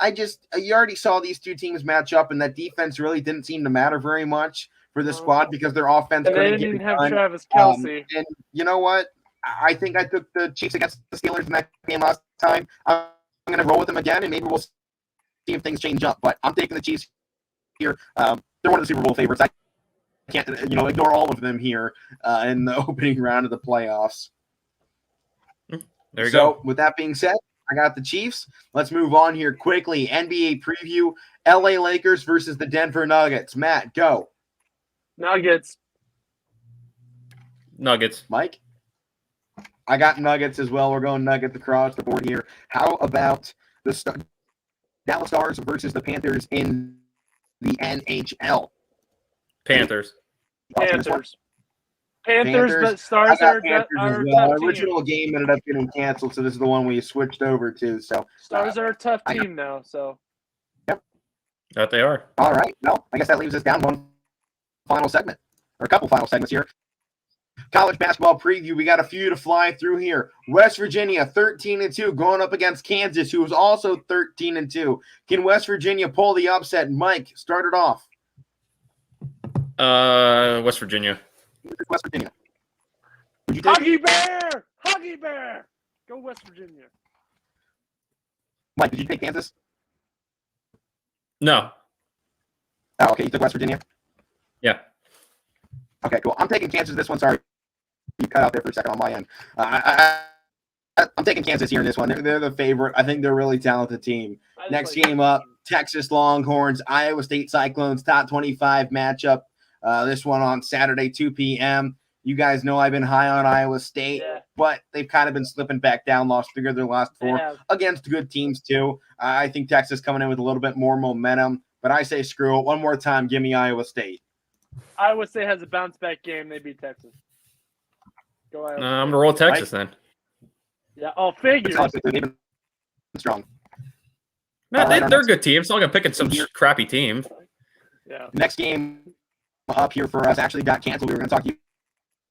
you already saw these two teams match up, and that defense really didn't seem to matter very much for the squad because their offense couldn't get it have done. Travis Kelce. And you know what? I think I took the Chiefs against the Steelers in that game last time. I'm going to roll with them again, and maybe we'll see if things change up. But I'm taking the Chiefs here. They're one of the Super Bowl favorites. I can't, ignore all of them here in the opening round of the playoffs. There you go. With that being said, I got the Chiefs. Let's move on here quickly. NBA preview: LA Lakers versus the Denver Nuggets. Matt, go. Nuggets. Mike? I got Nuggets as well. We're going Nuggets across the board here. How about the Dallas Stars versus the Panthers in the NHL? Panthers, but Stars are as well. Our original game ended up getting canceled, so this is the one we switched over to. So Stars are a tough team now. So yep, that they are. All right. Well, I guess that leaves us down one final segment, or a couple final segments here. College basketball preview. We got a few to fly through here. West Virginia 13-2 going up against Kansas, who is also 13-2. Can West Virginia pull the upset? Mike, start it off. West Virginia. West Virginia. Huggy Bear. Go West Virginia. Mike, did you take Kansas? No. Oh, okay. You took West Virginia? Yeah. Okay, cool. I'm taking Kansas this one. Sorry. You cut out there for a second on my end. I I'm taking Kansas here in this one. They're the favorite. I think they're a really talented team. Next game up, Texas Longhorns, Iowa State Cyclones, top 25 matchup. This one on Saturday, 2 p.m. You guys know I've been high on Iowa State, but they've kind of been slipping back down, lost 3 of their last 4 against good teams too. I think Texas coming in with a little bit more momentum, but I say screw it. One more time, give me Iowa State. Iowa State has a bounce-back game. They beat Texas. Go Iowa State. I'm going to roll Texas then. Yeah, I'll figure. Strong. No, they're a good team. It's not going to pick in some crappy team. Yeah. Next game up here for us actually got canceled. We were going to talk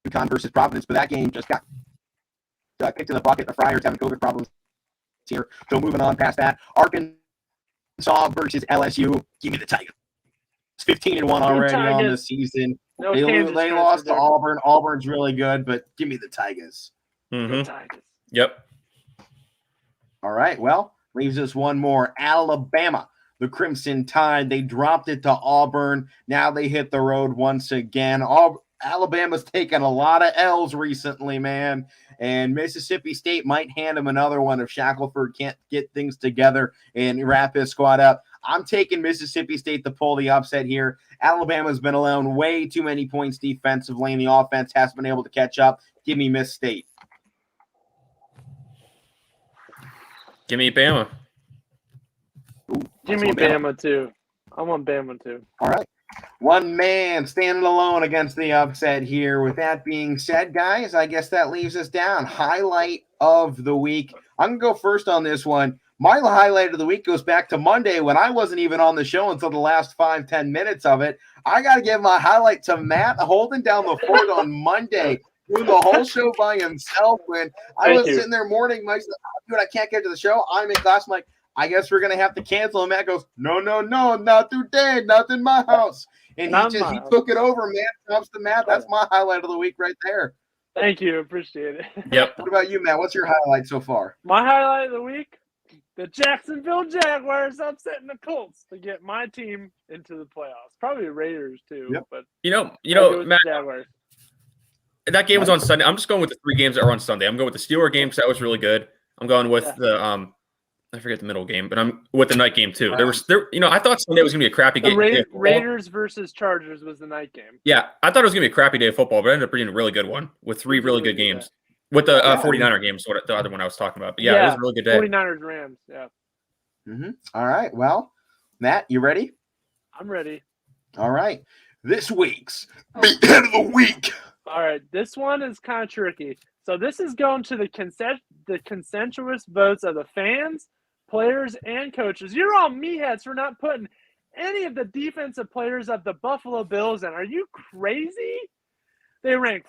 UConn versus Providence, but that game just got kicked in the bucket. The Friars having COVID problems here. So moving on past that, Arkansas versus LSU. Give me the Tigers. It's 15-1 already on the season. No, they lost to Auburn. Auburn's really good, but give me the Tigers. Mm-hmm. Yep. All right. Well, leaves us one more. Alabama, the Crimson Tide. They dropped it to Auburn. Now they hit the road once again. Alabama's taken a lot of L's recently, man. And Mississippi State might hand them another one if Shackelford can't get things together and wrap his squad up. I'm taking Mississippi State to pull the upset here. Alabama's been allowing way too many points defensively, and the offense hasn't been able to catch up. Give me Miss State. Give me Bama. Ooh, give me Bama too. I want Bama too. All right. One man standing alone against the upset here. With that being said, guys, I guess that leaves us down. Highlight of the week. I'm going to go first on this one. My highlight of the week goes back to Monday when I wasn't even on the show until the last 5-10 minutes of it. I got to give my highlight to Matt holding down the fort on Monday, doing the whole show by himself. When I was sitting there mourning myself, dude, I can't get to the show. I'm in class. I'm like, I guess we're going to have to cancel. And Matt goes, no, not today, not in my house. And he took it over, man. Props to Matt. That's my highlight of the week right there. Thank you. Appreciate it. Yep. What about you, Matt? What's your highlight so far? My highlight of the week, the Jacksonville Jaguars upsetting the Colts to get my team into the playoffs. Probably the Raiders too. Yep. But you know, Matt, Jaguars. That game was on Sunday. I'm just going with the 3 games that are on Sunday. I'm going with the Steelers game because that was really good. I'm going with the I forget the middle game, but I'm with the night game too. I thought Sunday was gonna be a crappy game. Raiders versus Chargers was the night game. Yeah, I thought it was gonna be a crappy day of football, but it ended up being a really good one with 3 really good games. With the 49er games, what the other one I was talking about. But yeah, it was a really good day. 49ers Rams, yeah. Mm-hmm. All right. Well, Matt, you ready? I'm ready. All right. This week's Big Head of the Week. All right. This one is kind of tricky. So this is going to the consensuous votes of the fans, players, and coaches. You're all meatheads for not putting any of the defensive players of the Buffalo Bills in. Are you crazy? They rank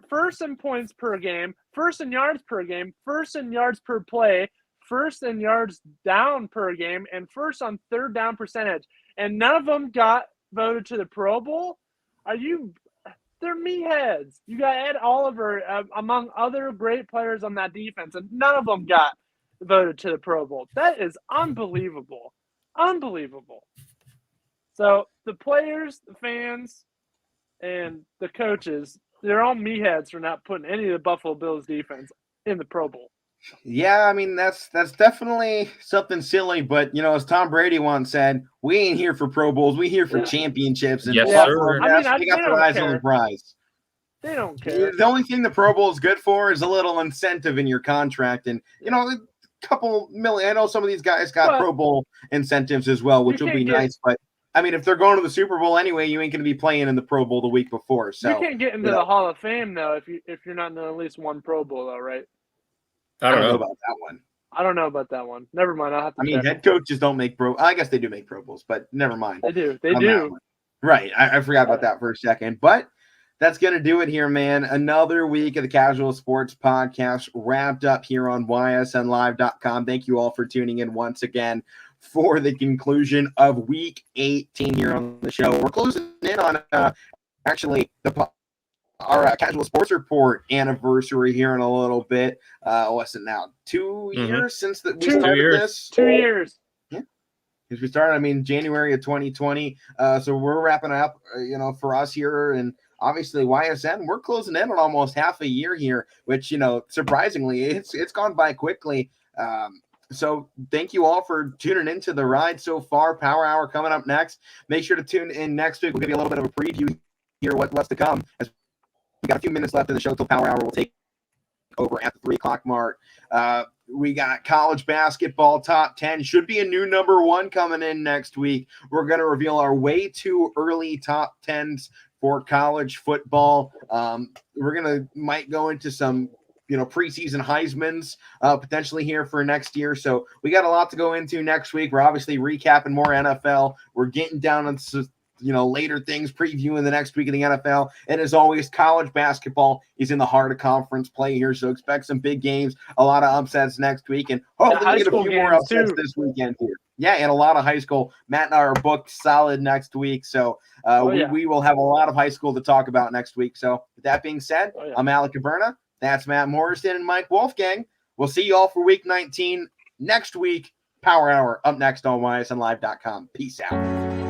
first in points per game, first in yards per game, first in yards per play, first in yards down per game, and first on third down percentage. And none of them got voted to the Pro Bowl? They're meatheads. You got Ed Oliver among other great players on that defense, and none of them got voted to the Pro Bowl. That is unbelievable. Unbelievable. So the players, the fans, and the coaches, they're all meatheads for not putting any of the Buffalo Bills defense in the Pro Bowl. Yeah, I mean, that's definitely something silly, but, as Tom Brady once said, we ain't here for Pro Bowls. We here for championships. And yes, sir. I mean, we got their eyes on the prize. They don't care. The only thing the Pro Bowl is good for is a little incentive in your contract. And, a couple million. I know some of these guys got Pro Bowl incentives as well, which will be nice. But, I mean, if they're going to the Super Bowl anyway, you ain't going to be playing in the Pro Bowl the week before. So you can't get into the Hall of Fame, though, if you're not in at least one Pro Bowl, though, right? I don't know about that one. I don't know about that one. Never mind. I'll have to check. Head coaches don't make I guess they do make Pro Bowls, but never mind. They do. They do. Right. I forgot about that for a second. But that's going to do it here, man. Another week of the Casual Sports Podcast wrapped up here on ysnlive.com. Thank you all for tuning in once again for the conclusion of Week 18 here on the show. We're closing in on our Casual Sports Report anniversary here in a little bit. What's it now? 2 years since we started this? 2 years. Yeah. Because we started, January of 2020. So we're wrapping up, for us here. And obviously YSN, we're closing in on almost half a year here, which, surprisingly, it's gone by quickly. So thank you all for tuning into the ride so far. Power Hour coming up next. Make sure to tune in next week. We'll give you a little bit of a preview here, what's to come. As we got a few minutes left in the show till Power Hour will take over at the 3 o'clock mark. We got college basketball top 10. Should be a new number 1 coming in next week. We're going to reveal our way too early top 10s for college football. Might go into some preseason Heismans potentially here for next year. So we got a lot to go into next week. We're obviously recapping more NFL. We're getting down on later things, previewing the next week of the NFL. And as always, college basketball is in the heart of conference play here. So expect some big games, a lot of upsets next week, and hopefully we get a few more upsets this weekend here. Yeah, and a lot of high school. Matt and I are booked solid next week. So we will have a lot of high school to talk about next week. So with that being said, I'm Alek Koberna. That's Matt Morrison and Mike Wolfgang. We'll see you all for week 19 next week. Power Hour up next on YSNlive.com. Peace out.